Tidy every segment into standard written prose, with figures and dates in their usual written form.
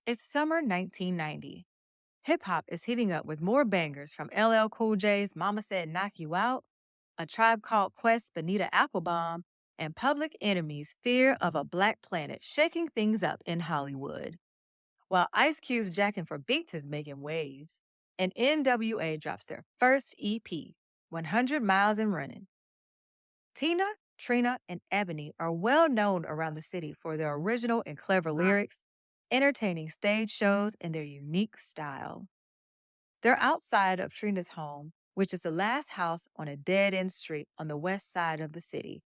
It's summer 1990. Hip hop is heating up with more bangers from LL Cool J's Mama Said Knock You Out, A Tribe Called Quest's Bonita Applebum, and Public Enemy's Fear of a Black Planet shaking things up in Hollywood. While Ice Cube's Jackin' for Beats is making waves, and NWA drops their first EP, 100 Miles and Running. Tina, Trina, and Ebony are well known around the city for their original and clever lyrics, entertaining stage shows, and their unique style. They're outside of Trina's home, which is the last house on a dead end street on the west side of the city,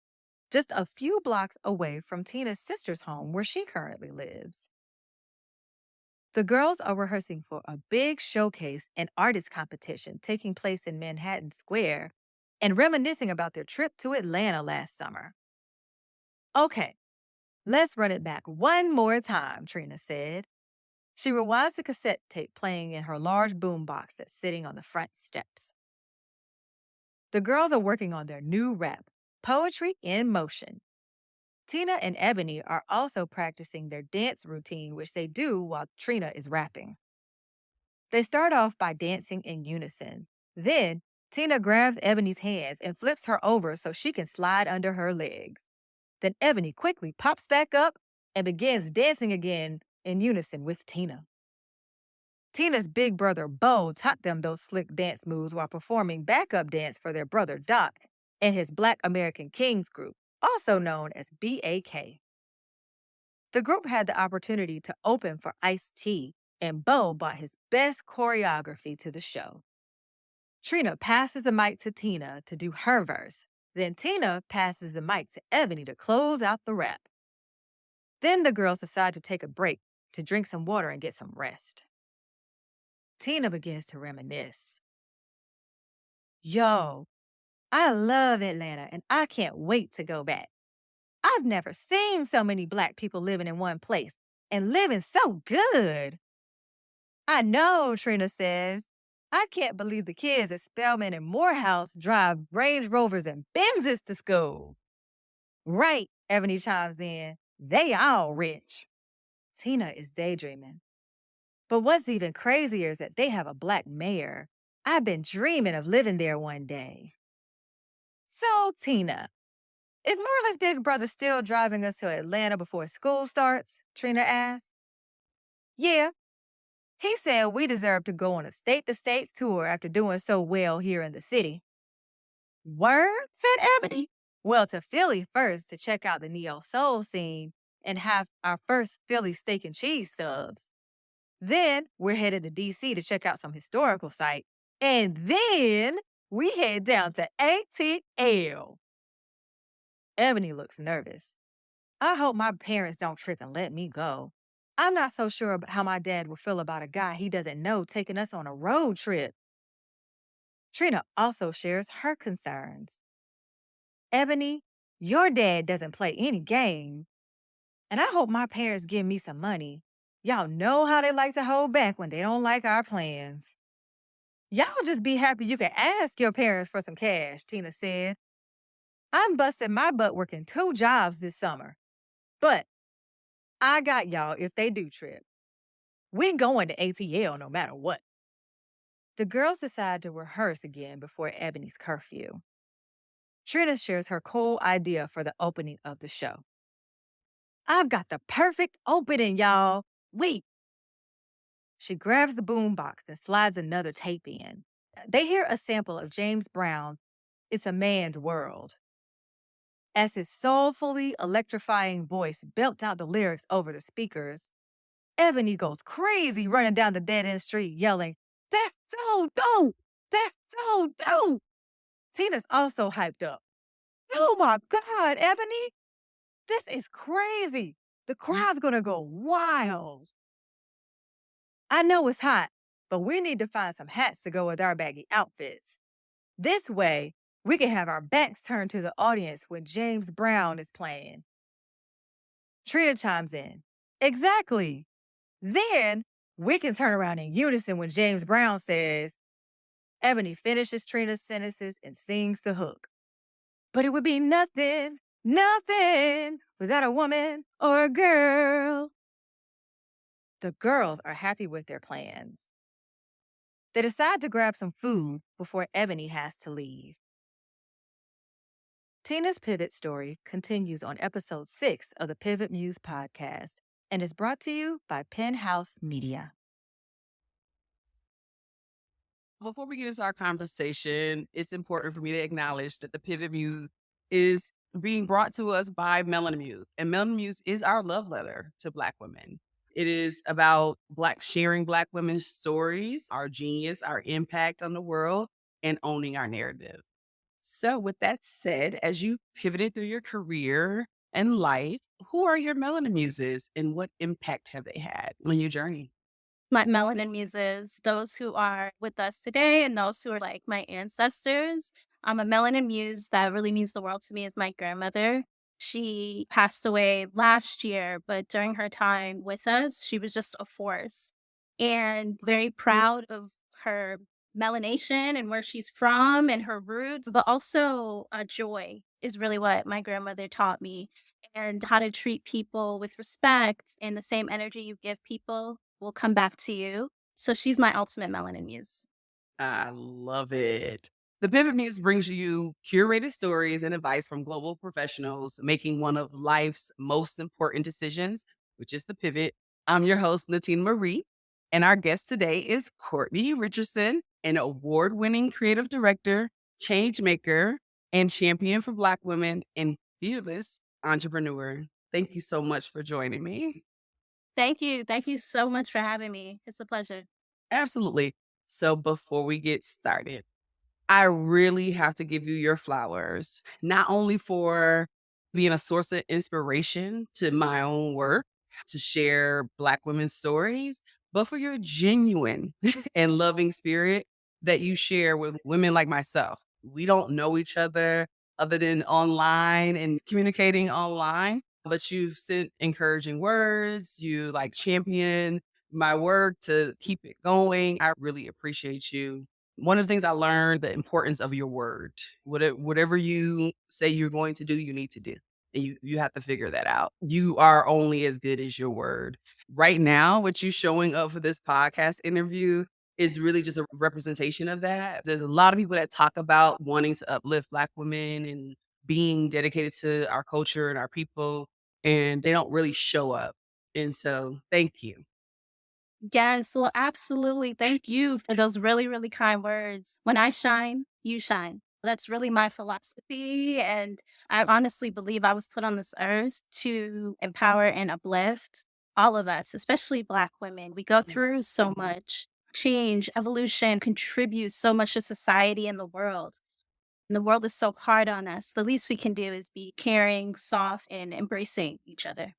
just a few blocks away from Tina's sister's home where she currently lives. The girls are rehearsing for a big showcase and artist competition taking place in Manhattan Square and reminiscing about their trip to Atlanta last summer. Okay, let's run it back one more time, Trina said. She rewinds the cassette tape playing in her large boombox that's sitting on the front steps. The girls are working on their new rap, Poetry in Motion. Tina and Ebony are also practicing their dance routine, which they do while Trina is rapping. They start off by dancing in unison. Then, Tina grabs Ebony's hands and flips her over so she can slide under her legs. Then Ebony quickly pops back up and begins dancing again in unison with Tina. Tina's big brother Bo taught them those slick dance moves while performing backup dance for their brother Doc and his Black American Kings group, also known as BAK. The group had the opportunity to open for Ice-T, and Bo brought his best choreography to the show. Trina passes the mic to Tina to do her verse. Then Tina passes the mic to Ebony to close out the rap. Then the girls decide to take a break to drink some water and get some rest. Tina begins to reminisce. Yo, I love Atlanta and I can't wait to go back. I've never seen so many Black people living in one place and living so good. I know, Trina says. I can't believe the kids at Spelman and Morehouse drive Range Rovers and Benzes to school. Right, Ebony chimes in. They all rich. Tina is daydreaming. But what's even crazier is that they have a Black mayor. I've been dreaming of living there one day. So, Tina, is Marla's big brother still driving us to Atlanta before school starts? Trina asked. Yeah, he said we deserve to go on a state to state tour after doing so well here in the city. Word, said Ebony. Well, to Philly first to check out the neo soul scene and have our first Philly steak and cheese subs. Then we're headed to DC to check out some historical sites. And then we head down to ATL. Ebony looks nervous. I hope my parents don't trip and let me go. I'm not so sure about how my dad will feel about a guy he doesn't know taking us on a road trip. Trina also shares her concerns. Ebony, your dad doesn't play any game. And I hope my parents give me some money. Y'all know how they like to hold back when they don't like our plans. Y'all just be happy you can ask your parents for some cash, Tina said. I'm busting my butt working 2 jobs this summer. But I got y'all if they do trip. We're going to ATL no matter what. The girls decide to rehearse again before Ebony's curfew. Trina shares her cool idea for the opening of the show. I've got the perfect opening, y'all. Wait. She grabs the boombox and slides another tape in. They hear a sample of James Brown's It's a Man's World. As his soulfully electrifying voice belts out the lyrics over the speakers, Ebony goes crazy running down the dead end street yelling, That's so dope! That's so dope! Tina's also hyped up. Oh my God, Ebony! This is crazy. The crowd's gonna go wild. I know it's hot, but we need to find some hats to go with our baggy outfits. This way, we can have our backs turned to the audience when James Brown is playing. Trina chimes in. Exactly. Then we can turn around in unison when James Brown says, Ebony finishes Trina's sentences and sings the hook. But it would be nothing, nothing without a woman or a girl. The girls are happy with their plans. They decide to grab some food before Ebony has to leave. Tina's pivot story continues on episode 6 of the Pivot Muse podcast and is brought to you by PenHaus Media. Before we get into our conversation, it's important for me to acknowledge that the Pivot Muse is being brought to us by Melanin Muse. And Melanin Muse is our love letter to Black women. It is about sharing Black women's stories, our genius, our impact on the world, and owning our narrative. So, with that said, as you pivoted through your career and life, who are your Melanin Muses and what impact have they had on your journey? My melanin muses, those who are with us today and those who are like my ancestors. A melanin muse that really means the world to me is my grandmother. She passed away last year, but during her time with us, she was just a force and very proud of her melanation and where she's from and her roots, but also joy is really what my grandmother taught me and how to treat people with respect and the same energy you give people will come back to you. So she's my ultimate melanin muse. I love it. The Pivot Muse brings you curated stories and advice from global professionals making one of life's most important decisions, which is the pivot. I'm your host, Natina Marie, and our guest today is Courtney Richardson, an award winning creative director, change maker, and champion for Black women and fearless entrepreneur. Thank you so much for joining me. Thank you. Thank you so much for having me. It's a pleasure. Absolutely. So, before we get started, I really have to give you your flowers, not only for being a source of inspiration to my own work, to share Black women's stories, but for your genuine and loving spirit that you share with women like myself. We don't know each other than online and communicating online, but you've sent encouraging words, you like champion my work to keep it going. I really appreciate you. One of the things I learned, the importance of your word. Whatever you say you're going to do, you need to do. And you have to figure that out. You are only as good as your word. Right now, what you showing up for this podcast interview is really just a representation of that. There's a lot of people that talk about wanting to uplift Black women and being dedicated to our culture and our people, and they don't really show up. And so, thank you. Yes, well, absolutely. Thank you for those really, really kind words. When I shine, you shine. That's really my philosophy. And I honestly believe I was put on this earth to empower and uplift all of us, especially Black women. We go through so much change, evolution, contribute so much to society and the world. And the world is so hard on us. The least we can do is be caring, soft, and embracing each other.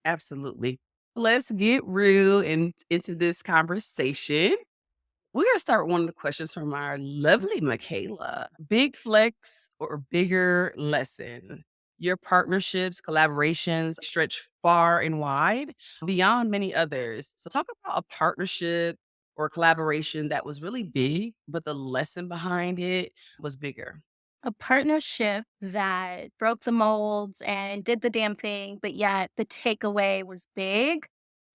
Absolutely. Let's get real and into this conversation. We're going to start with one of the questions from our lovely Mikaela. Big flex or bigger lesson? Your partnerships, collaborations stretch far and wide beyond many others. So, talk about a partnership or collaboration that was really big, but the lesson behind it was bigger. A partnership that broke the molds and did the damn thing, but yet the takeaway was big.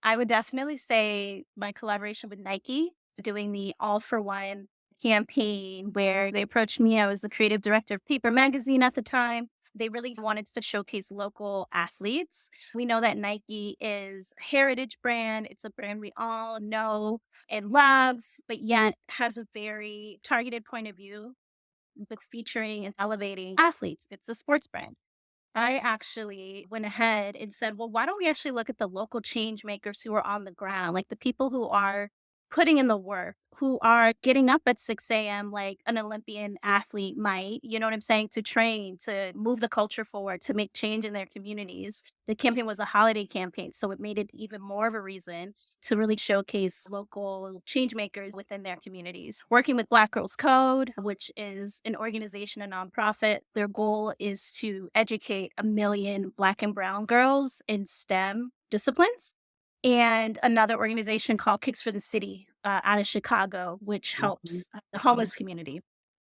I would definitely say my collaboration with Nike, doing the All for One campaign where they approached me. I was the creative director of Paper Magazine at the time. They really wanted to showcase local athletes. We know that Nike is a heritage brand. It's a brand we all know and love, but yet has a very targeted point of view with featuring and elevating athletes. It's a sports brand. I actually went ahead and said, well, why don't we actually look at the local change makers who are on the ground, like the people who are putting in the work, who are getting up at 6 a.m. like an Olympian athlete might, you know what I'm saying, to train, to move the culture forward, to make change in their communities. The campaign was a holiday campaign, so it made it even more of a reason to really showcase local change makers within their communities. Working with Black Girls Code, which is an organization, a nonprofit, their goal is to educate 1 million Black and Brown girls in STEM disciplines. And another organization called Kicks for the City out of Chicago, which Mhm. helps the homeless community.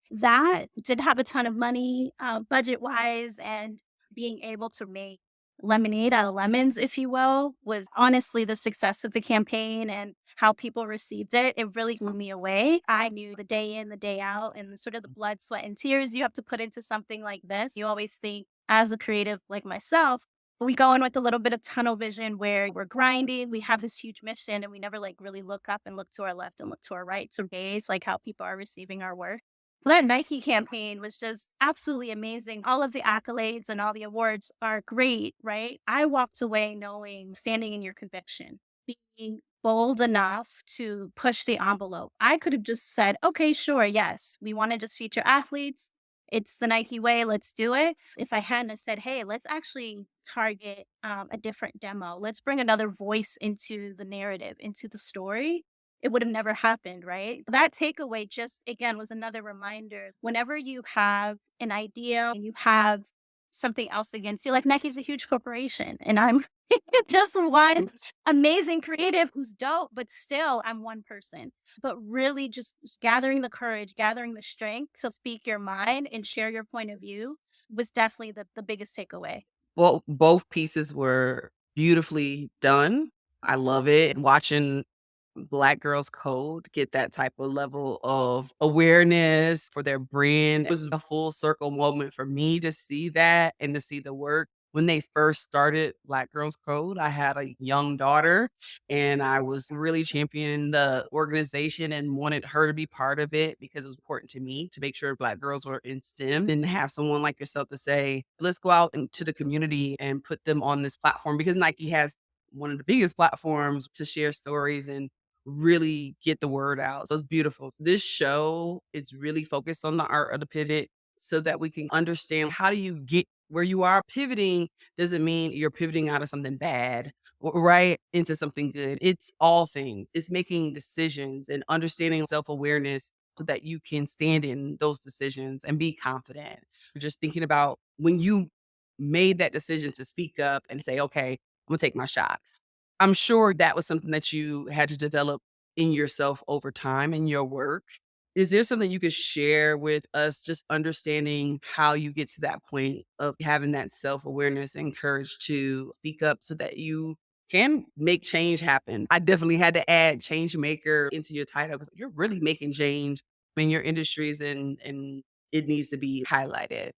That did have a ton of money budget wise and being able to make lemonade out of lemons, if you will, was honestly the success of the campaign and how people received it. It really blew me away. I knew the day in, the day out, and sort of the blood, sweat, and tears you have to put into something like this. You always think, as a creative like myself, we go in with a little bit of tunnel vision where we're grinding, we have this huge mission, and we never like really look up and look to our left and look to our right to gauge like how people are receiving our work. Well, that Nike campaign was just absolutely amazing. All of the accolades and all the awards are great, right? I walked away knowing standing in your conviction, being bold enough to push the envelope. I could have just said, okay, sure, yes, we want to just feature athletes. It's the Nike way, let's do it. If I hadn't have said, hey, let's actually target a different demo, let's bring another voice into the narrative, into the story, it would have never happened, right? That takeaway just again was another reminder. Whenever you have an idea and you have something else against you, like Nike's a huge corporation and I'm just one amazing creative who's dope, but still I'm one person. But really just gathering the courage, gathering the strength to speak your mind and share your point of view was definitely the biggest takeaway. Well, both pieces were beautifully done. I love it. Watching Black Girls Code get that type of level of awareness for their brand. It was a full circle moment for me to see that and to see the work. When they first started Black Girls Code, I had a young daughter and I was really championing the organization and wanted her to be part of it because it was important to me to make sure Black girls were in STEM and have someone like yourself to say, let's go out into the community and put them on this platform because Nike has one of the biggest platforms to share stories and really get the word out. So it's beautiful. This show is really focused on the art of the pivot so that we can understand how do you get where you are. Pivoting doesn't mean you're pivoting out of something bad, right? Into something good. It's all things. It's making decisions and understanding self-awareness so that you can stand in those decisions and be confident. Just thinking about when you made that decision to speak up and say, okay, I'm gonna take my shot. I'm sure that was something that you had to develop in yourself over time in your work. Is there something you could share with us, just understanding how you get to that point of having that self-awareness and courage to speak up so that you can make change happen? I definitely had to add change maker into your title because you're really making change in your industries and it needs to be highlighted.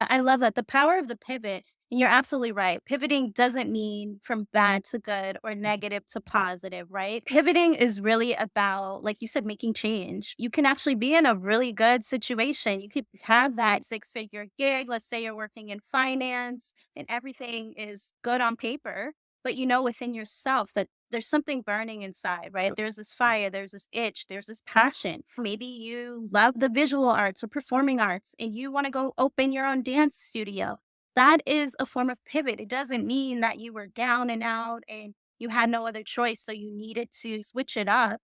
I love that. The power of the pivot. And you're absolutely right. Pivoting doesn't mean from bad to good or negative to positive, right? Pivoting is really about, like you said, making change. You can actually be in a really good situation. You could have that six-figure gig. Let's say you're working in finance and everything is good on paper, but you know within yourself that there's something burning inside, right? There's this fire, there's this itch, there's this passion. Maybe you love the visual arts or performing arts and you want to go open your own dance studio. That is a form of pivot. It doesn't mean that you were down and out and you had no other choice, so you needed to switch it up.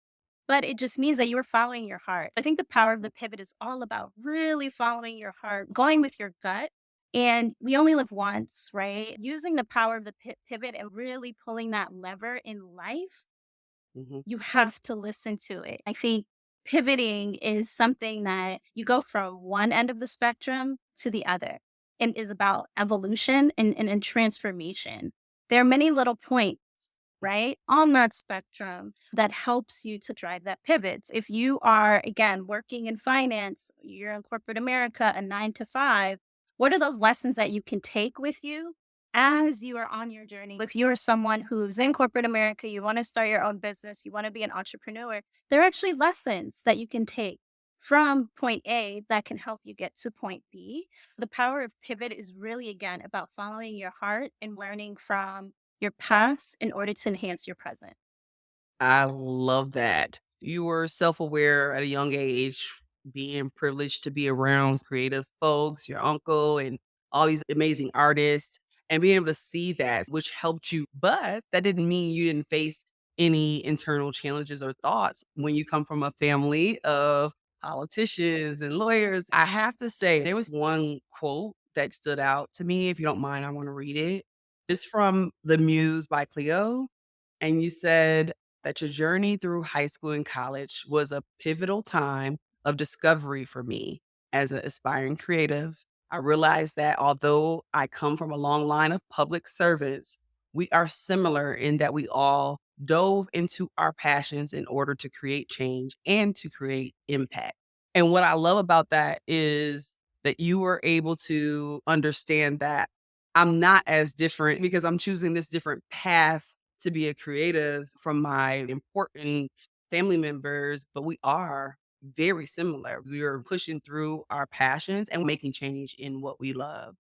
But it just means that you were following your heart. I think the power of the pivot is all about really following your heart, going with your gut. And we only live once, right? Using the power of the pivot and really pulling that lever in life, Mhm. you have to listen to it. I think pivoting is something that you go from one end of the spectrum to the other and is about evolution and transformation. There are many little points, right, on that spectrum that helps you to drive that pivot. If you are, again, working in finance, you're in corporate America, a 9 to 5, what are those lessons that you can take with you as you are on your journey? If you are someone who's in corporate America, you want to start your own business, you want to be an entrepreneur, there are actually lessons that you can take from point A that can help you get to point B. The power of pivot is really, again, about following your heart and learning from your past in order to enhance your present. I love that. You were self-aware at a young age, being privileged to be around creative folks, your uncle, and all these amazing artists, and being able to see that, which helped you. But that didn't mean you didn't face any internal challenges or thoughts when you come from a family of politicians and lawyers. I have to say, there was one quote that stood out to me. If you don't mind, I want to read it. It's from The Muse by Cleo. And you said that your journey through high school and college was a pivotal time of discovery for me as an aspiring creative. I realized that although I come from a long line of public servants, we are similar in that we all dove into our passions in order to create change and to create impact. And what I love about that is that you were able to understand that I'm not as different because I'm choosing this different path to be a creative from my important family members, but we are very similar. We are pushing through our passions and making change in what we love.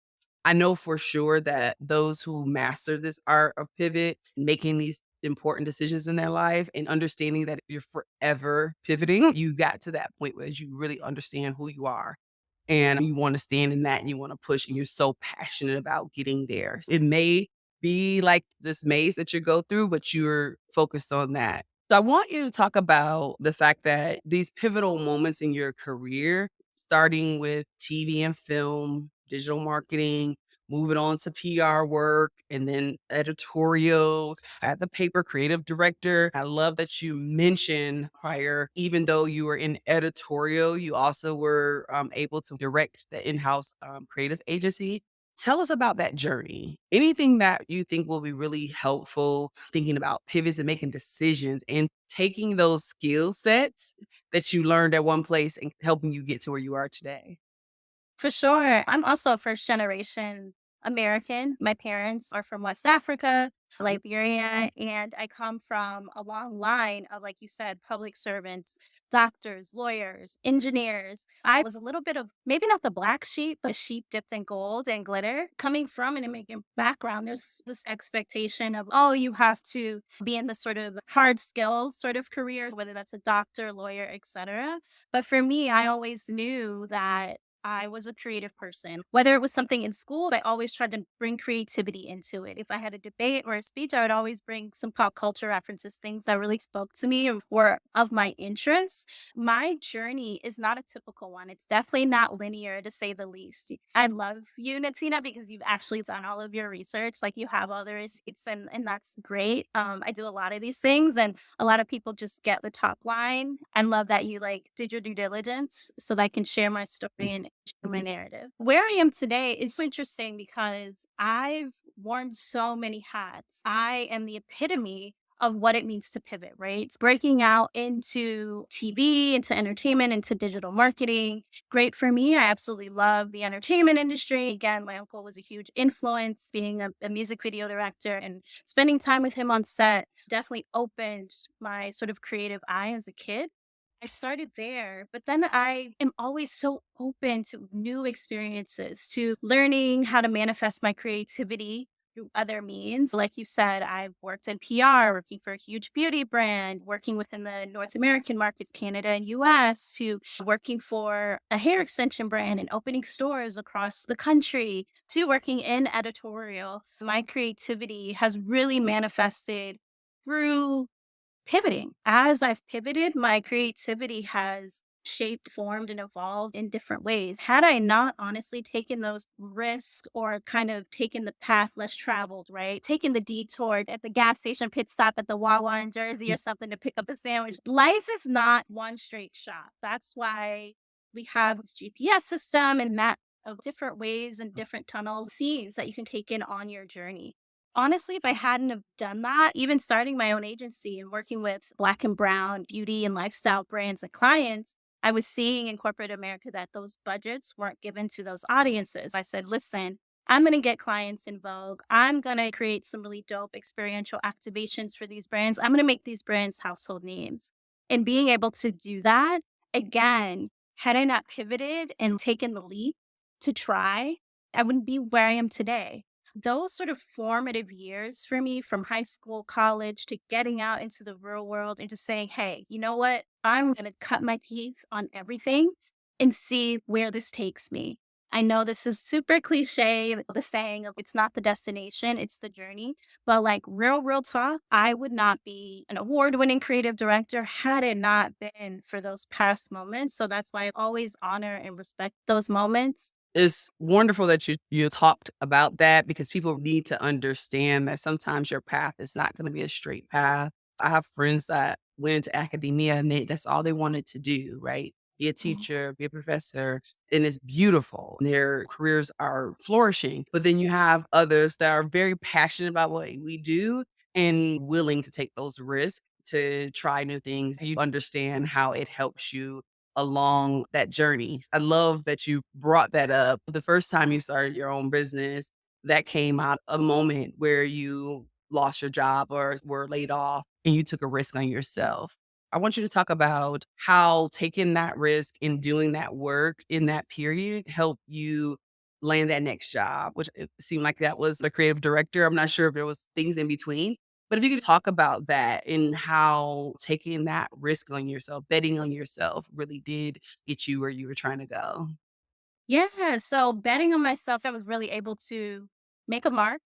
I know for sure that those who master this art of pivot, making these important decisions in their life and understanding that you're forever pivoting, you got to that point where you really understand who you are and you want to stand in that and you want to push and you're so passionate about getting there. It may be like this maze that you go through, but you're focused on that. So I want you to talk about the fact that these pivotal moments in your career, starting with TV and film, digital marketing, moving on to PR work, and then editorial at the paper, creative director. I love that you mentioned prior, even though you were in editorial, you also were able to direct the in-house creative agency. Tell us about that journey. Anything that you think will be really helpful thinking about pivots and making decisions and taking those skill sets that you learned at one place and helping you get to where you are today. For sure. I'm also a first generation American. My parents are from West Africa, Liberia, and I come from a long line of, like you said, public servants, doctors, lawyers, engineers. I was a little bit of maybe not the black sheep, but sheep dipped in gold and glitter. Coming from an immigrant background, there's this expectation of, oh, you have to be in the sort of hard skills sort of careers, whether that's a doctor, lawyer, etc. But for me, I always knew that I was a creative person. Whether it was something in school, I always tried to bring creativity into it. If I had a debate or a speech, I would always bring some pop culture references, things that really spoke to me or were of my interest. My journey is not a typical one. It's definitely not linear, to say the least. I love you, Natina, because you've actually done all of your research. Like, you have all the receipts, and that's great. I do a lot of these things, and a lot of people just get the top line. I love that you like did your due diligence so that I can share my story and share my narrative. Where I am today is so interesting because I've worn so many hats. I am the epitome of what it means to pivot, right? It's breaking out into TV, into entertainment, into digital marketing. Great for me. I absolutely love the entertainment industry. Again, my uncle was a huge influence, being a music video director and spending time with him on set definitely opened my sort of creative eye as a kid. I started there, but then I am always so open to new experiences, to learning how to manifest my creativity through other means. Like you said, I've worked in PR, working for a huge beauty brand, working within the North American markets, Canada and US, to working for a hair extension brand and opening stores across the country, to working in editorial. My creativity has really manifested through pivoting. As I've pivoted, my creativity has shaped, formed, and evolved in different ways. Had I not honestly taken those risks or kind of taken the path less traveled, right? Taking the detour at the gas station pit stop at the Wawa in Jersey or something to pick up a sandwich. Life is not one straight shot. That's why we have this GPS system and map of different ways and different tunnels, scenes that you can take in on your journey. Honestly, if I hadn't have done that, even starting my own agency and working with Black and brown beauty and lifestyle brands and clients, I was seeing in corporate America that those budgets weren't given to those audiences. I said, listen, I'm going to get clients in Vogue. I'm going to create some really dope experiential activations for these brands. I'm going to make these brands household names. And being able to do that, again, had I not pivoted and taken the leap to try, I wouldn't be where I am today. Those sort of formative years for me, from high school, college, to getting out into the real world and just saying, hey, you know what? I'm going to cut my teeth on everything and see where this takes me. I know this is super cliche, the saying of it's not the destination, it's the journey. But like real talk, I would not be an award winning creative director had it not been for those past moments. So that's why I always honor and respect those moments. It's wonderful that you talked about that because people need to understand that sometimes your path is not gonna be a straight path. I have friends that went into academia and that's all they wanted to do, right? be a teacher, be a professor, and it's beautiful. Their careers are flourishing. But then you have others that are very passionate about what we do and willing to take those risks to try new things. You understand how it helps you along that journey. I love that you brought that up. The first time you started your own business, that came out a moment where you lost your job or were laid off and you took a risk on yourself. I want you to talk about how taking that risk and doing that work in that period helped you land that next job, which it seemed like that was the creative director. I'm not sure if there was things in between, but if you could talk about that and how taking that risk on yourself, betting on yourself really did get you where you were trying to go. Yeah, so betting on myself, I was really able to make a mark,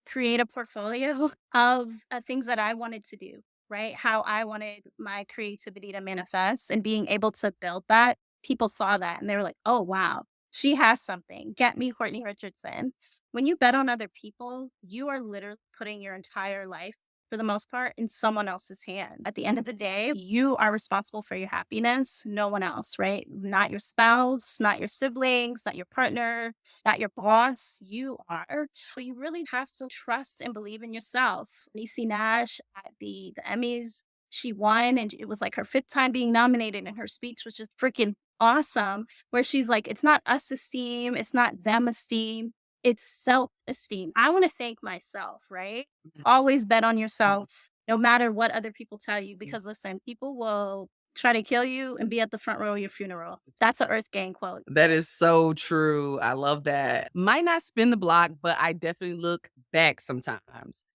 create a portfolio of things that I wanted to do, right? How I wanted my creativity to manifest and being able to build that. People saw that and they were like, oh, wow, she has something. Get me Courtney Richardson. When you bet on other people, you are literally putting your entire life, for the most part, in someone else's hand. At the end of the day, you are responsible for your happiness, no one else, right? Not your spouse, not your siblings, not your partner, not your boss. You are. So you really have to trust and believe in yourself. Niecy Nash at the Emmys, she won and it was like her fifth time being nominated, and her speech was just freaking awesome. Where she's like, it's not us esteem, it's not them esteem, it's self esteem. I want to thank myself, right? Always bet on yourself, no matter what other people tell you, because listen, people will try to kill you and be at the front row of your funeral. That's a Earth Gang quote. That is so true. I love that. Might not spin the block, but I definitely look back sometimes.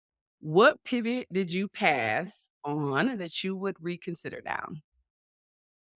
What pivot did you pass on that you would reconsider now?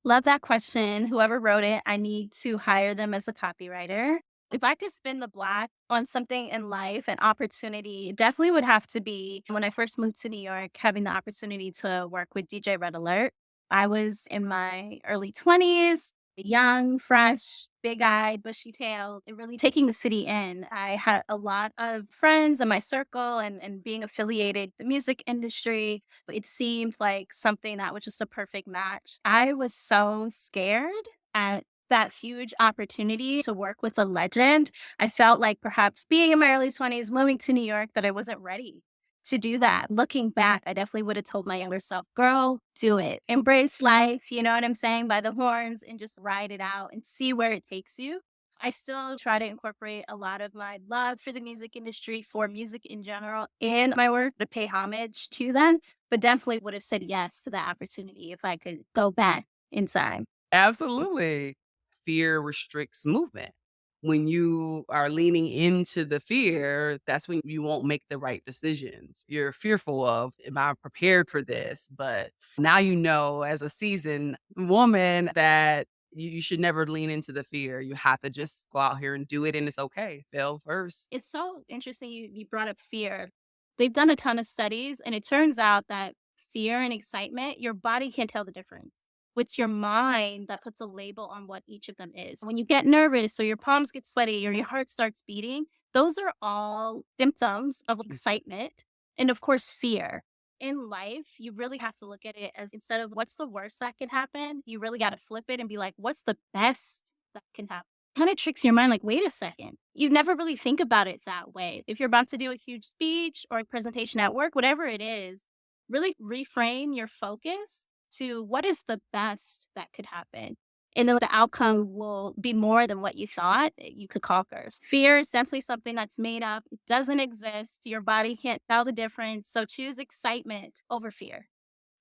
Love that question. Whoever wrote it, I need to hire them as a copywriter. If I could spin the block on something in life, an opportunity, it definitely would have to be when I first moved to New York, having the opportunity to work with DJ Red Alert. I was in my early 20s, young, fresh, big eyed, bushy tailed, and really taking the city in. I had a lot of friends in my circle and being affiliated with the music industry. It seemed like something that was just a perfect match. I was so scared at that huge opportunity to work with a legend. I felt like perhaps being in my early 20s, moving to New York, that I wasn't ready to do that. Looking back, I definitely would have told my younger self, girl, do it. Embrace life, you know what I'm saying, by the horns and just ride it out and see where it takes you. I still try to incorporate a lot of my love for the music industry, for music in general, in my work to pay homage to them, but definitely would have said yes to that opportunity if I could go back in time. Absolutely. Fear restricts movement. When you are leaning into the fear, that's when you won't make the right decisions. You're fearful of, am I prepared for this? But now you know, as a seasoned woman, that you should never lean into the fear. You have to just go out here and do it, and it's okay. Fail first. It's so interesting you brought up fear. They've done a ton of studies, and it turns out that fear and excitement, your body can't tell the difference. It's your mind that puts a label on what each of them is. When you get nervous or your palms get sweaty or your heart starts beating, those are all symptoms of excitement and, of course, fear. In life, you really have to look at it as, instead of what's the worst that could happen, you really got to flip it and be like, what's the best that can happen? Kind of tricks your mind like, wait a second. You never really think about it that way. If you're about to do a huge speech or a presentation at work, whatever it is, really reframe your focus to what is the best that could happen. And then the outcome will be more than what you thought you could conquer. Fear is definitely something that's made up. It doesn't exist. Your body can't tell the difference. So choose excitement over fear.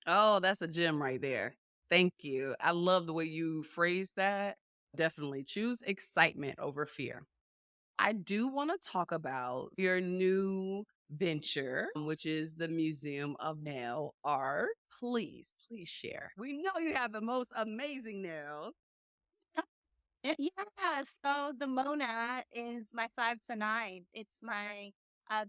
Oh, that's a gem right there. Thank you. I love the way you phrased that. Definitely choose excitement over fear. I do want to talk about your new venture, which is the Museum of Nail Art. Please share. We know you have the most amazing nails. Yeah, so the Mona is my 5 to 9. It's my,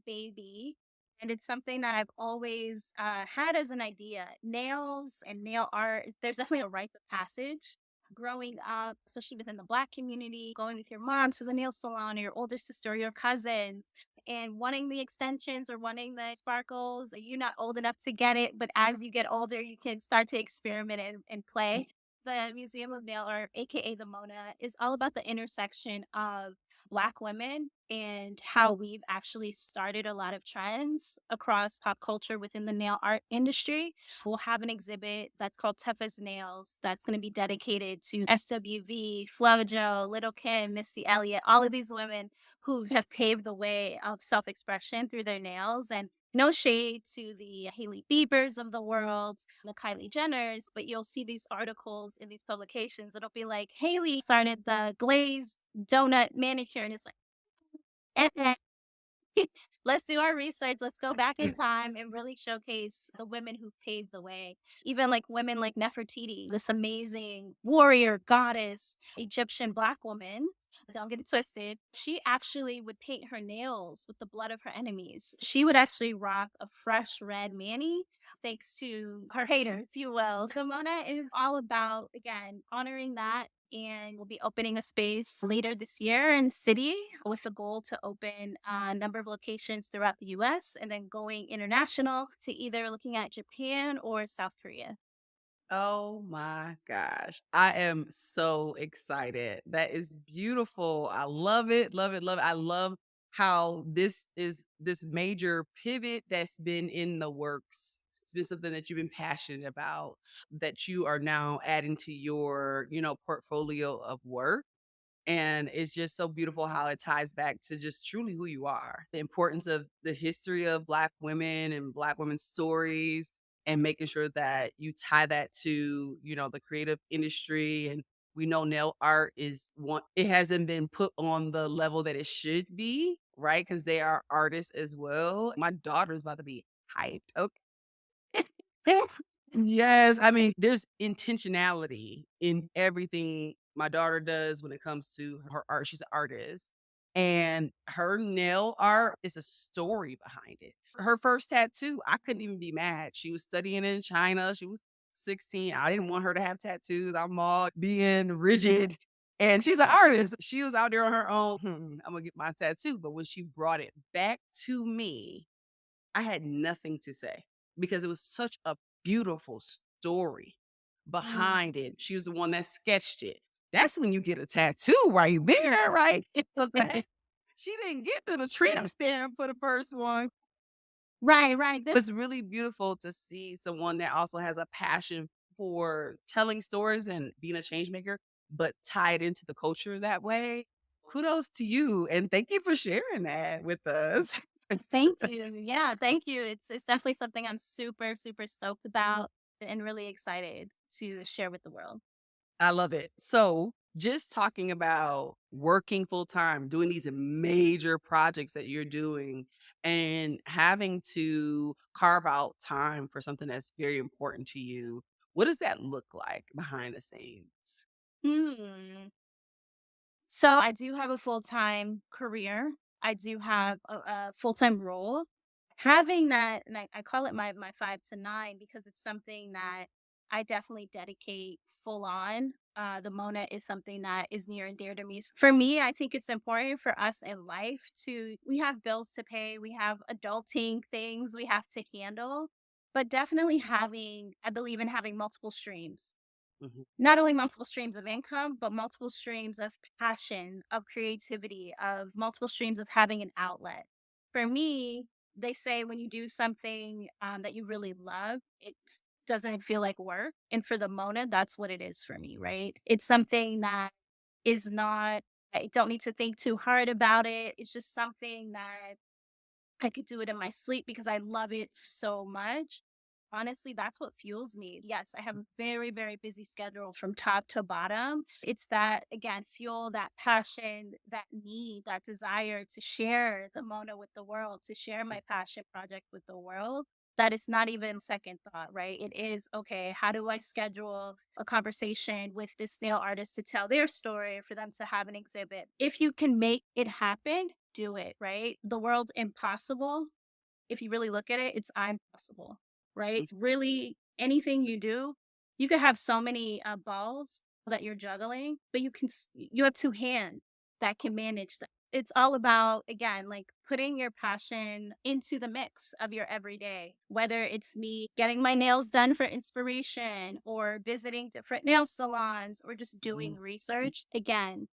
baby, and it's something that I've always, had as an idea. Nails and nail art, there's definitely a rite of passage growing up, especially within the Black community, going with your mom to the nail salon or your older sister or your cousins and wanting the extensions or wanting the sparkles. You're not old enough to get it, but as you get older, you can start to experiment and play. The Museum of Nail Art, aka the Mona, is all about the intersection of Black women and how we've actually started a lot of trends across pop culture within the nail art industry. We'll have an exhibit that's called Tough as Nails that's going to be dedicated to SWV, FloJo, Little Kim, Missy Elliott, all of these women who have paved the way of self expression through their nails. And no shade to the Hailey Biebers of the world, the Kylie Jenners, but you'll see these articles in these publications. It'll be like, Hailey started the glazed donut manicure. And it's like, eh, let's do our research. Let's go back in time and really showcase the women who've paved the way. Even like women like Nefertiti, this amazing warrior, goddess, Egyptian Black woman. Don't get it twisted. She actually would paint her nails with the blood of her enemies. She would actually rock a fresh red mani thanks to her hater, if you will. The Mona is all about, again, honoring that, and we'll be opening a space later this year in the city with a goal to open a number of locations throughout the US and then going international to either looking at Japan or South Korea. Oh my gosh. I am so excited. That is beautiful. I love it. Love it. Love it. I love how this is this major pivot that's been in the works. It's been something that you've been passionate about that you are now adding to your, portfolio of work. And it's just so beautiful how it ties back to just truly who you are. The importance of the history of Black women and Black women's stories, and making sure that you tie that to, the creative industry. And we know nail art is one, it hasn't been put on the level that it should be, right? Because they are artists as well. My daughter's about to be hyped. Okay. Yes, I mean, there's intentionality in everything my daughter does when it comes to her art. She's an artist, and her nail art is a story behind it. Her first tattoo, I couldn't even be mad. She was studying in China. She was 16. I didn't want her to have tattoos. I'm all being rigid. And she's an artist. She was out there on her own. I'm gonna get my tattoo. But when she brought it back to me, I had nothing to say because it was such a beautiful story Mm. behind it. She was the one that sketched it. That's when you get a tattoo right there, right? Okay. She didn't get to the tramp stamp for the first one. Right, right. It's really beautiful to see someone that also has a passion for telling stories and being a change maker, but tied into the culture that way. Kudos to you. And thank you for sharing that with us. Thank you. Yeah, thank you. It's definitely something I'm super, super stoked about and really excited to share with the world. I love it. So, just talking about working full time, doing these major projects that you're doing, and having to carve out time for something that's very important to you. What does that look like behind the scenes? Hmm. So I do have a full-time career. I do have a full-time role. Having that, and I call it my 5 to 9 because it's something that I definitely dedicate full on. The Mona is something that is near and dear to me. For me, I think it's important for us in life to, we have bills to pay, we have adulting things we have to handle, but definitely having, I believe in having multiple streams, Mhm. not only multiple streams of income, but multiple streams of passion, of creativity, of multiple streams of having an outlet. For me, they say when you do something that you really love, it doesn't feel like work. And for the Mona, that's what it is for me, right? It's something that is not, I don't need to think too hard about it. It's just something that I could do it in my sleep because I love it so much. Honestly, that's what fuels me. Yes, I have a very, very busy schedule from top to bottom. It's that, again, fuel, that passion, that need, that desire to share the Mona with the world, to share my passion project with the world. That is not even second thought, right? It is, okay, how do I schedule a conversation with this nail artist to tell their story, for them to have an exhibit? If you can make it happen, do it, right? The world's impossible. If you really look at it, it's impossible, right? It's really anything you do, you could have so many balls that you're juggling, but you have two hands that can manage that. It's all about, again, like putting your passion into the mix of your everyday, whether it's me getting my nails done for inspiration or visiting different nail salons or just doing Mhm. research. Again,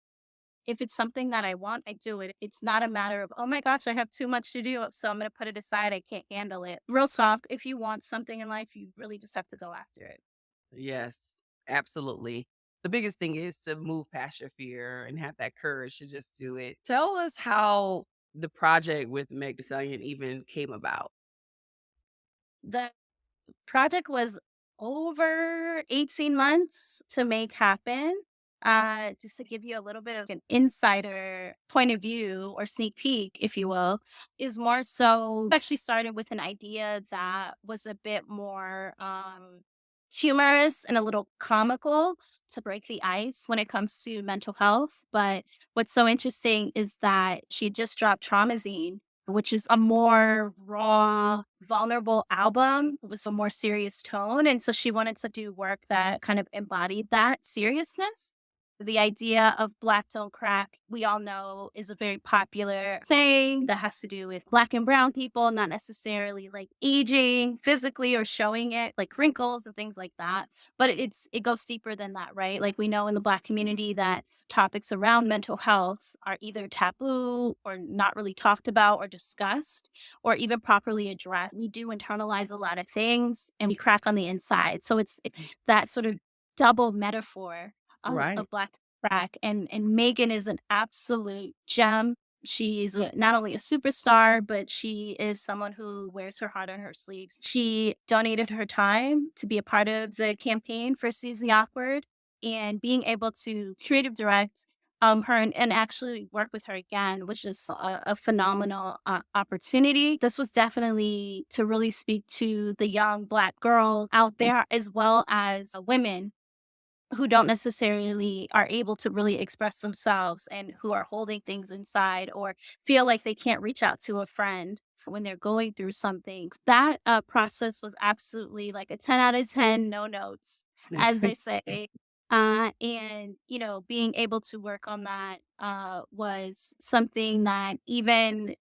if it's something that I want, I do it. It's not a matter of, oh my gosh, I have too much to do, so I'm going to put it aside. I can't handle it. Real talk, if you want something in life, you really just have to go after it. Yes, absolutely. The biggest thing is to move past your fear and have that courage to just do it. Tell us how the project with Meg Thee Stallion even came about. The project was over 18 months to make happen. Just to give you a little bit of an insider point of view or sneak peek, if you will, is more so actually started with an idea that was a bit more humorous and a little comical to break the ice when it comes to mental health. But what's so interesting is that she just dropped Traumazine, which is a more raw, vulnerable album with a more serious tone. And so she wanted to do work that kind of embodied that seriousness. The idea of Black don't crack, we all know, is a very popular saying that has to do with Black and brown people, not necessarily like aging physically or showing it, like wrinkles and things like that. But it goes deeper than that, right? Like we know in the Black community that topics around mental health are either taboo or not really talked about or discussed or even properly addressed. We do internalize a lot of things and we crack on the inside. So that sort of double metaphor Right. of Black to crack. And Megan is an absolute gem. She's not only a superstar, but she is someone who wears her heart on her sleeves. She donated her time to be a part of the campaign for Seize the Awkward, and being able to creative direct her and actually work with her again, which is a phenomenal opportunity. This was definitely to really speak to the young Black girl out there, as well as women who don't necessarily are able to really express themselves and who are holding things inside or feel like they can't reach out to a friend when they're going through something. That process was absolutely like a 10 out of 10, no notes, as they say. And, being able to work on that was something that even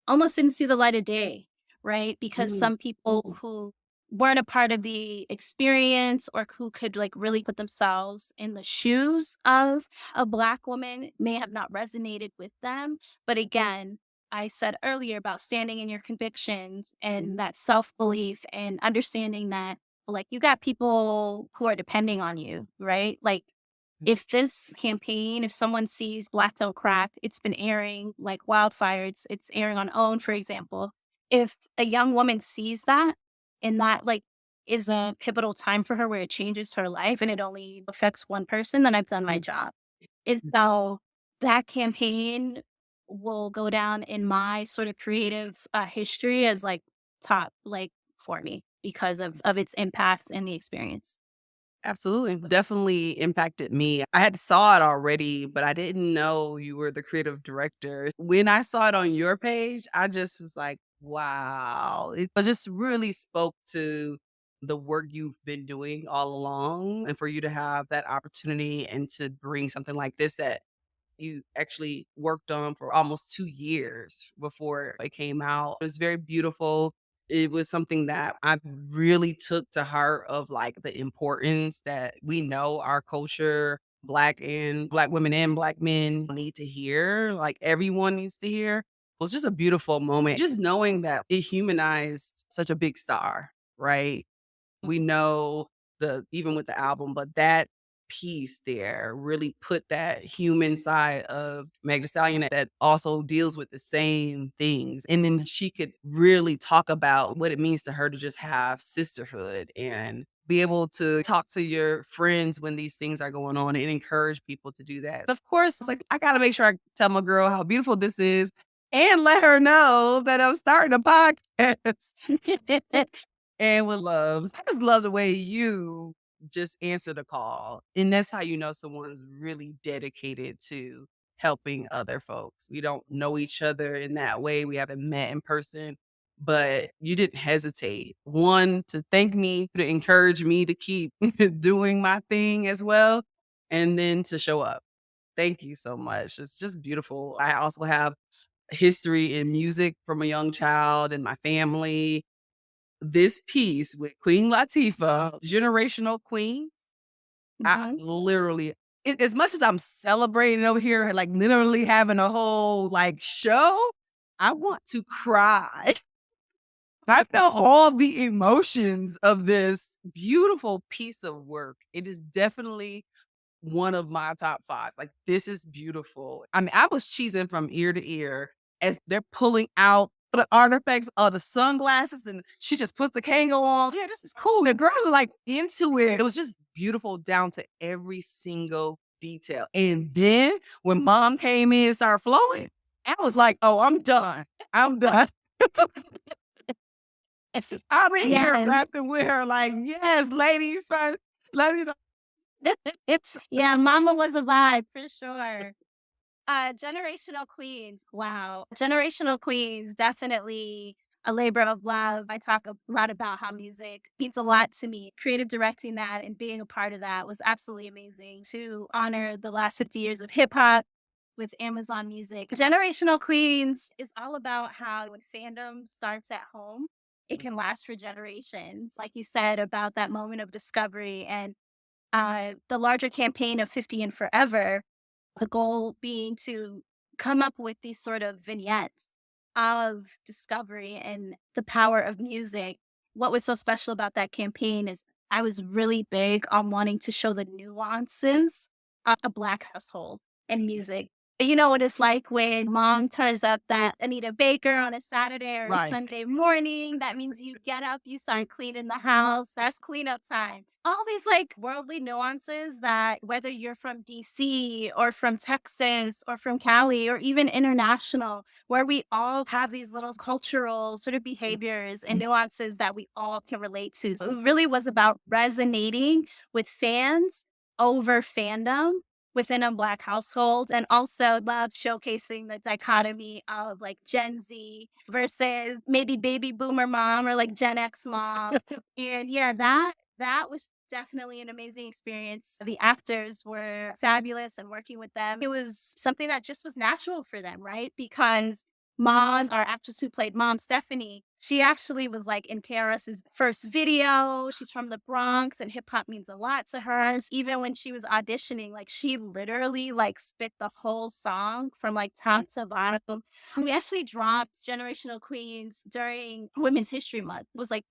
almost didn't see the light of day, right? Because Mhm. some people who weren't a part of the experience or who could like really put themselves in the shoes of a Black woman may have not resonated with them. But again, I said earlier about standing in your convictions and that self belief and understanding that, like, you got people who are depending on you, right? Like, if this campaign, if someone sees Black Don't Crack, it's been airing like wildfire. It's airing on OWN, for example. If a young woman sees that and that like is a pivotal time for her where it changes her life and it only affects one person, then I've done my job. Is so that campaign will go down in my sort of creative history as like top like for me because of its impact and the experience. Absolutely. Definitely impacted me. I had saw it already, but I didn't know you were the creative director. When I saw it on your page, I just was like, wow. It just really spoke to the work you've been doing all along and for you to have that opportunity and to bring something like this that you actually worked on for almost 2 years before it came out. It was very beautiful. It was something that I really took to heart of, like, the importance that we know our culture, Black women and Black men need to hear, like, everyone needs to hear. It was just a beautiful moment. Just knowing that it humanized such a big star, right? We know the even with the album, but that piece there really put that human side of Meg Thee Stallion that also deals with the same things. And then she could really talk about what it means to her to just have sisterhood and be able to talk to your friends when these things are going on and encourage people to do that. Of course, it's like I gotta make sure I tell my girl how beautiful this is and let her know that I'm starting a podcast. And with loves. I just love the way you just answer the call. And that's how you know someone's really dedicated to helping other folks. We don't know each other in that way. We haven't met in person, but you didn't hesitate. One, to thank me, to encourage me to keep doing my thing as well, and then to show up. Thank you so much. It's just beautiful. I also have history in music from a young child and my family. This piece with Queen Latifah, Generational Queen, I Mhm. literally as much as I'm celebrating over here, like, literally having a whole, like, show, I want to cry. I felt all the emotions of this beautiful piece of work. It is definitely one of my top 5s. Like, this is beautiful. I mean, I was cheesing from ear to ear as they're pulling out the artifacts of the sunglasses, and she just puts the Kango on. Yeah, this is cool. The girl was, like, into it. It was just beautiful down to every single detail. And then when mom came in and started flowing, I was like, "Oh, I'm done. I'm done." I'm in here Yes. rapping with her like, "Yes, ladies first. Let me know." Yeah, mama was a vibe for sure. Generational Queens. Wow. Generational Queens, definitely a labor of love. I talk a lot about how music means a lot to me. Creative directing that and being a part of that was absolutely amazing to honor the last 50 years of hip hop with Amazon Music. Generational Queens is all about how when fandom starts at home, it can last for generations. Like you said about that moment of discovery and the larger campaign of 50 and Forever, the goal being to come up with these sort of vignettes of discovery and the power of music. What was so special about that campaign is I was really big on wanting to show the nuances of a Black household and music. You know what it's like when mom turns up that Anita Baker on a Saturday or a Right. Sunday morning. That means you get up, you start cleaning the house. That's cleanup time. All these like worldly nuances that whether you're from DC or from Texas or from Cali or even international, where we all have these little cultural sort of behaviors and nuances that we all can relate to. So it really was about resonating with fans over fandom within a Black household, and also love showcasing the dichotomy of like Gen Z versus maybe baby boomer mom or like Gen X mom. And yeah, that was definitely an amazing experience. The actors were fabulous and working with them. It was something that just was natural for them, right? Because Mom, our actress who played Mom, Stephanie, she actually was like in KRS's first video. She's from the Bronx and hip hop means a lot to her. Even when she was auditioning, like she literally like spit the whole song from like top to bottom. We actually dropped Generational Queens during Women's History Month. It was like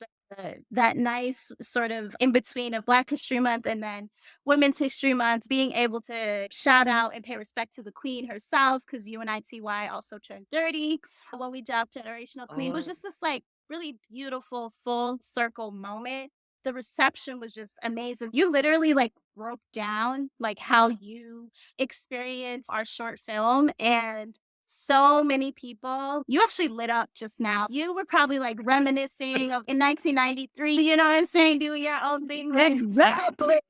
that nice sort of in between of Black History Month and then Women's History Month, being able to shout out and pay respect to the queen herself, because UNITY also turned 30 when we dropped Generational Queen. It was Oh. just this like really beautiful full circle moment. The reception was just amazing. You literally like broke down like how you experienced our short film, and so many people. You actually lit up just now. You were probably like reminiscing of in 1993, you know what I'm saying? Doing your own thing. Exactly.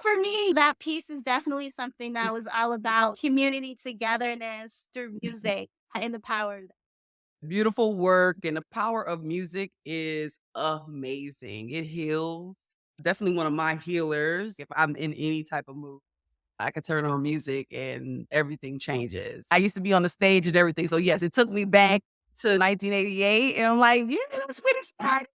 For me, that piece is definitely something that was all about community togetherness through music and the power of that. Beautiful work, and the power of music is amazing. It heals. Definitely one of my healers. If I'm in any type of mood, I could turn on music and everything changes. I used to be on the stage and everything. So yes, it took me back to 1988 and I'm like, yeah, that's when it started.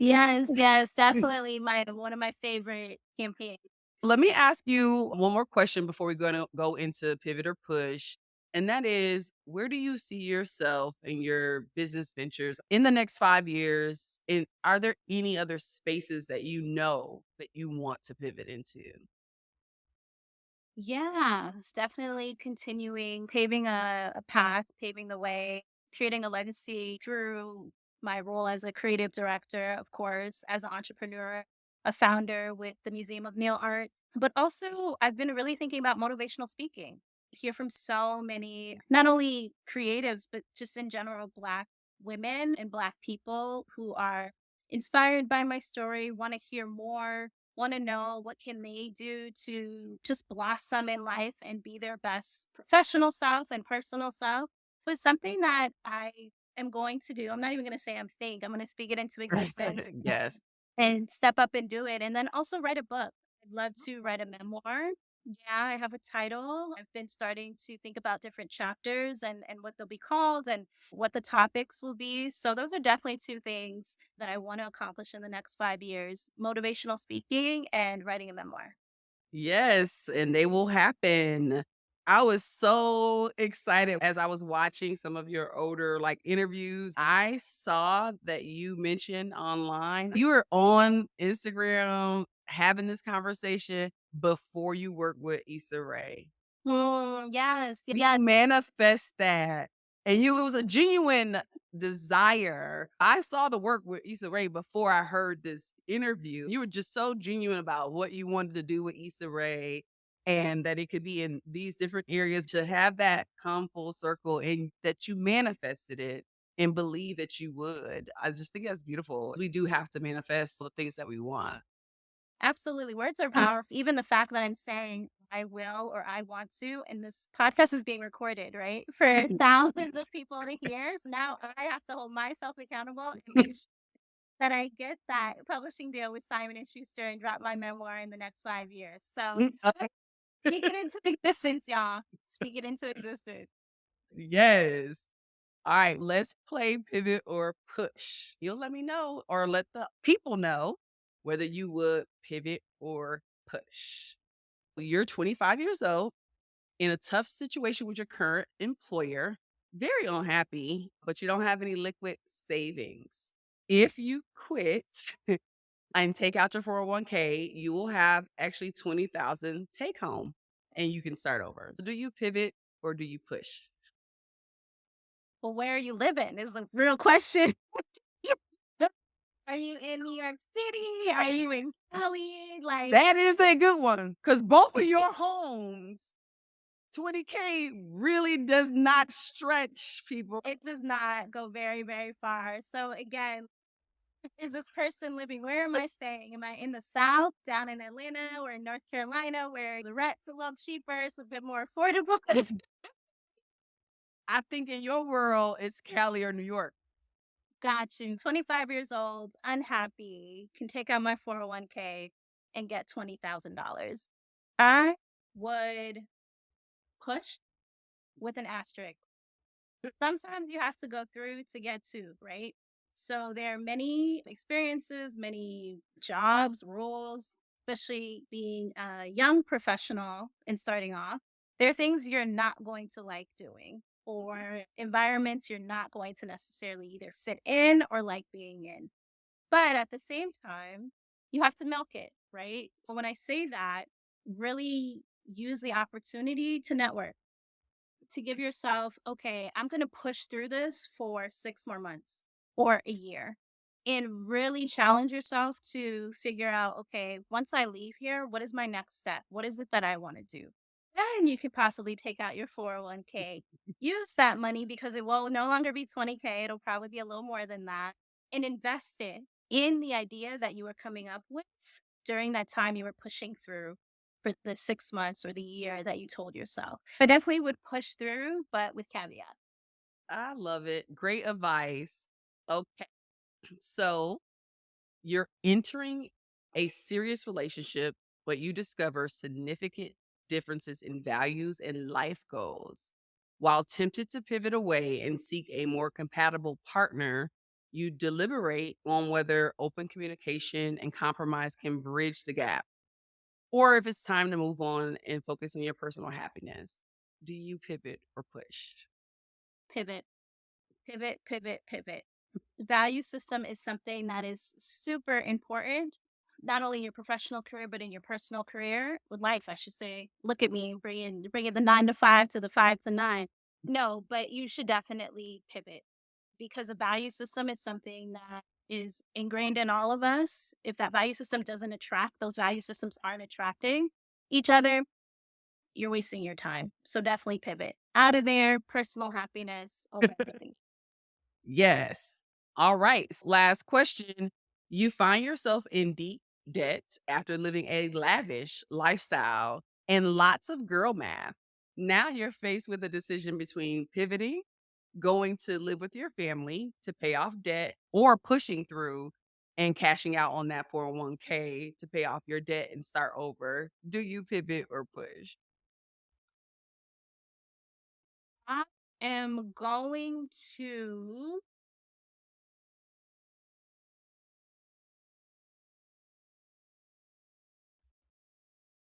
Yes, yes, definitely my one of my favorite campaigns. Let me ask you one more question before we're gonna go into pivot or push. And that is, where do you see yourself in your business ventures in the next 5 years? And are there any other spaces that you know that you want to pivot into? Yeah, it's definitely continuing, paving a path, paving the way, creating a legacy through my role as a creative director, of course, as an entrepreneur, a founder with the Museum of Nail Art. But also, I've been really thinking about motivational speaking. Hear from so many, not only creatives, but just in general, Black women and Black people who are inspired by my story, want to hear more, want to know what can they do to just blossom in life and be their best professional self and personal self was something that I am going to do. I'm not even going to say I'm going to speak it into existence Yes. and step up and do it. And then also write a book. love to write a memoir. Yeah, I have a title. I've been starting to think about different chapters and what they'll be called and what the topics will be. So those are definitely two things that I want to accomplish in the next 5 years: motivational speaking and writing a memoir. Yes, and they will happen. I was so excited as I was watching some of your older, like, interviews. I saw that you mentioned online you were on Instagram having this conversation before you worked with Issa Rae. Yes, You yeah. manifest that, and it was a genuine desire. I saw the work with Issa Rae before I heard this interview. You were just so genuine about what you wanted to do with Issa Rae and that it could be in these different areas to have that come full circle and that you manifested it and believe that you would. I just think that's beautiful. We do have to manifest the things that we want. Absolutely. Words are powerful. Even the fact that I'm saying I will or I want to, and this podcast is being recorded, right? For thousands of people to hear. So now I have to hold myself accountable and make sure that I get that publishing deal with Simon and Schuster and drop my memoir in the next 5 years. So speak it into existence, y'all. Speak it into existence. Yes. All right, let's play pivot or push. You'll let me know or let the people know whether you would pivot or push. You're 25 years old in a tough situation with your current employer, very unhappy, but you don't have any liquid savings. If you quit and take out your 401k, you will have actually 20,000 take home and you can start over. So do you pivot or do you push? Well, where are you living is the real question. Are you in New York City? Are you in Cali? Like, That is a good one because both of your homes, 20K really does not stretch people. it does not go very, very far. So again, is this person living? Where am I staying? Am I in the South, down in Atlanta, or in North Carolina, where the rent's a little cheaper, it's a bit more affordable? I think in your world, it's Cali or New York. Got you. 25 years old, unhappy, can take out my 401k and get $20,000. I would push with an asterisk. Sometimes you have to go through to get to, right? So there are many experiences, many jobs, roles, especially being a young professional and starting off. There are things you're not going to like doing or environments you're not going to necessarily either fit in or like being in. But at the same time, you have to milk it, right? So when I say that, really use the opportunity to network, to give yourself, okay, I'm going to push through this for 6 more months or a year and really challenge yourself to figure out, okay, once I leave here, what is my next step? What is it that I want to do? Then you could possibly take out your 401k, use that money because it will no longer be 20K. It'll probably be a little more than that, and invest it in the idea that you were coming up with during that time you were pushing through for the 6 months or the year that you told yourself. I definitely would push through, but with caveat. I love it. Great advice. Okay. So you're entering a serious relationship, but you discover significant differences in values and life goals. While tempted to pivot away and seek a more compatible partner, you deliberate on whether open communication and compromise can bridge the gap, or if it's time to move on and focus on your personal happiness. Do you pivot or push? Pivot, pivot, pivot, pivot. Value system is something that is super important, not only in your professional career, but in your personal career, with life, I should say. Look at me, bringing the 9 to 5 to the 5 to 9. No, but you should definitely pivot because a value system is something that is ingrained in all of us. If that value system doesn't attract, those value systems aren't attracting each other, you're wasting your time. So definitely pivot out of there, personal happiness over everything. Yes. All right. Last question. You find yourself in deep debt after living a lavish lifestyle and lots of girl math. Now you're faced with a decision between pivoting, going to live with your family to pay off debt, or pushing through. and cashing out on that 401k to pay off your debt and start over. Do you pivot or push? I am going to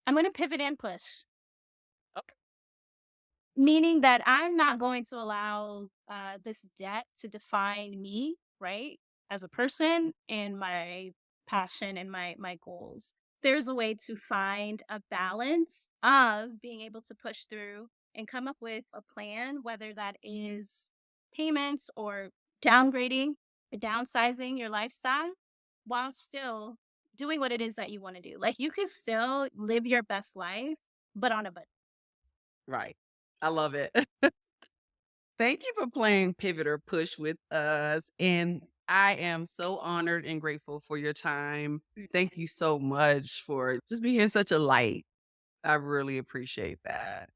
I'm gonna pivot and push. Okay. Meaning that I'm not going to allow, this debt to define me, right, as a person and my passion and my goals. There's a way to find a balance of being able to push through and come up with a plan, whether that is payments or downgrading or downsizing your lifestyle while still doing what it is that you wanna do. Like, you can still live your best life, but on a budget. Right. I love it. Thank you for playing pivot or push with us. And I am so honored and grateful for your time. Thank you so much for just being such a light. I really appreciate that.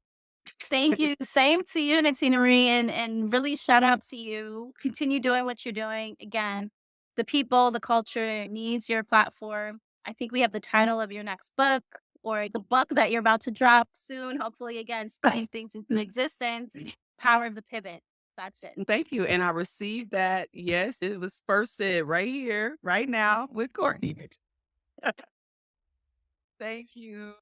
Thank you. Same to you, Natina Marie, and really shout out to you. Continue doing what you're doing. Again, the people, the culture needs your platform. I think we have the title of your next book or the book that you're about to drop soon. Hopefully, again, speaking things into existence. Power of the pivot. That's it. Thank you. And I received that. Yes, it was first said right here, right now with Courtney. Thank you.